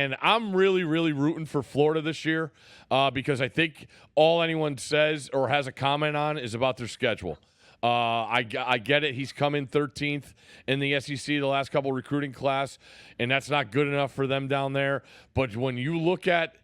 And I'm really, really rooting for Florida this year because I think all anyone says or has a comment on is about their schedule. I get it. He's come in 13th in the SEC the last couple recruiting class, and that's not good enough for them down there. But when you look at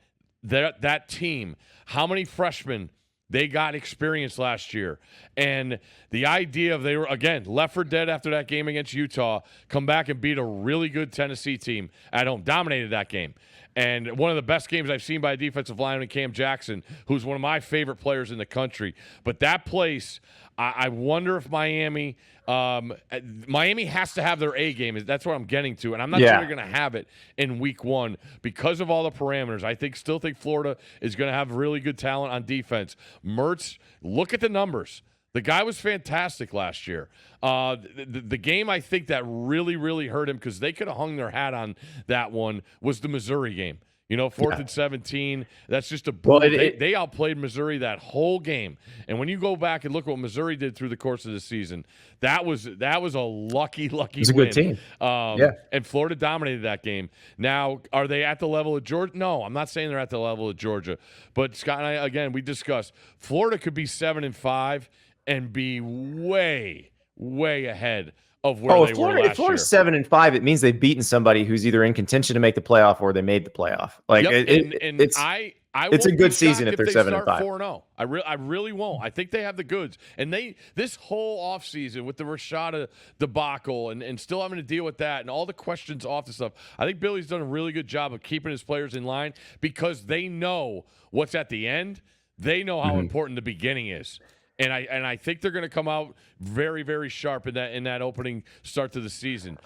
that team, how many freshmen they got experience last year, and the idea of they were, again, left for dead after that game against Utah, come back and beat a really good Tennessee team at home, dominated that game. And one of the best games I've seen by a defensive lineman, Cam Jackson, who's one of my favorite players in the country. But that place, I wonder if Miami has to have their A game. That's what I'm getting to. And I'm not sure they're going to have it in week one because of all the parameters. I still think Florida is going to have really good talent on defense. Mertz, look at the numbers. The guy was fantastic last year. The game I think that really, really hurt him because they could have hung their hat on that one was the Missouri game. 4th and 17. That's just a brutal. They outplayed Missouri that whole game. And when you go back and look what Missouri did through the course of the season, that was a lucky win. It was a good team. And Florida dominated that game. Now, are they at the level of Georgia? No, I'm not saying they're at the level of Georgia. But Scott and I, again, we discussed Florida could be 7-5 and be way, way ahead of where they were last year. If Florida's 7-5, it means they've beaten somebody who's either in contention to make the playoff or they made the playoff. It's a good season if they're 7-5. 4-0. I really won't. I think they have the goods. And this whole offseason with the Rashada debacle and still having to deal with that and all the questions off the stuff, I think Billy's done a really good job of keeping his players in line because they know what's at the end. They know how important the beginning is. And I think they're going to come out very, very sharp in that opening start to the season.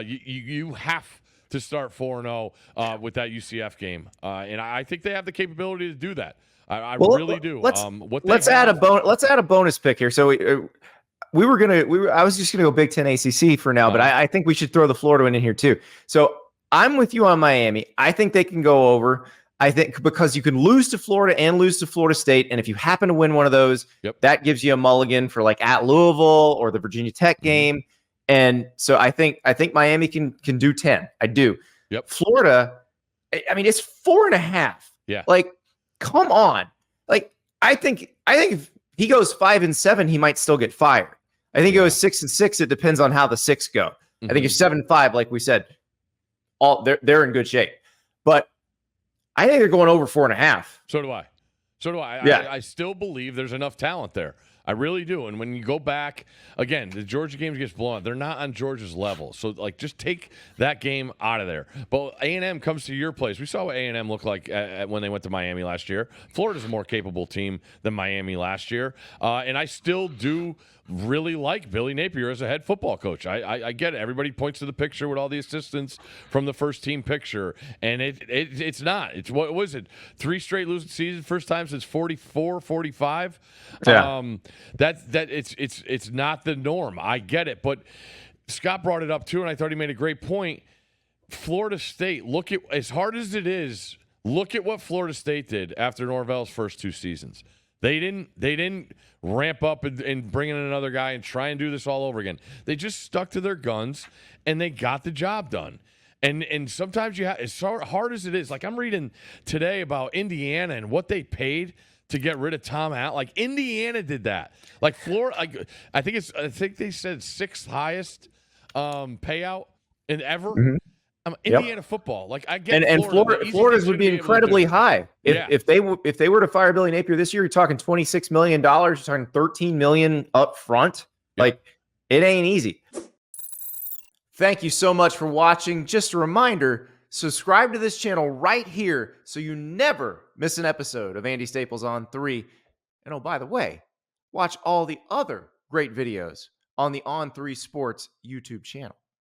You have to start 4-0 with that UCF game, and I think they have the capability to do that. I really do. Let's add a bonus pick here. So I was just gonna go Big Ten ACC for now, but I think we should throw the Florida one in here too. So I'm with you on Miami. I think they can go over. I think because you can lose to Florida and lose to Florida State, and if you happen to win one of those, that gives you a mulligan for like at Louisville or the Virginia Tech game. And so I think Miami can do 10. I do. Florida, I mean, it's 4.5. Yeah. Like, come on. Like, I think if he goes 5-7, he might still get fired. I think it goes 6-6. It depends on how the 6 go. I think if 7-5, like we said, they're in good shape. But I think they're going over 4.5. So do I. Yeah. I still believe there's enough talent there. I really do. And when you go back, again, the Georgia games gets blown up. They're not on Georgia's level. So, just take that game out of there. But A&M comes to your place. We saw what A&M looked like when they went to Miami last year. Florida's a more capable team than Miami last year. And I still do really like Billy Napier as a head football coach. I get it. Everybody points to the picture with all the assistants from the first team picture, and it's not. It's what was it? 3 straight losing seasons, first time since 44, 45. Yeah. It's not the norm. I get it, but Scott brought it up too, and I thought he made a great point. Florida State, look at as hard as it is. Look at what Florida State did after Norvell's first 2 seasons. They didn't ramp up and bring in another guy and try and do this all over again. They just stuck to their guns and they got the job done. And sometimes as hard as it is, like I'm reading today about Indiana and what they paid to get rid of Tom Allen. Like Indiana did that. Like Florida, I think they said 6th highest payout in ever. Indiana football, like I get, and Florida's would be incredibly high if they were to fire Billy Napier this year. You're talking $26 million. You're talking $13 million up front. Like it ain't easy. Thank you so much for watching. Just a reminder: subscribe to this channel right here so you never miss an episode of Andy Staples on 3. And oh, by the way, watch all the other great videos on the On3 Sports YouTube channel.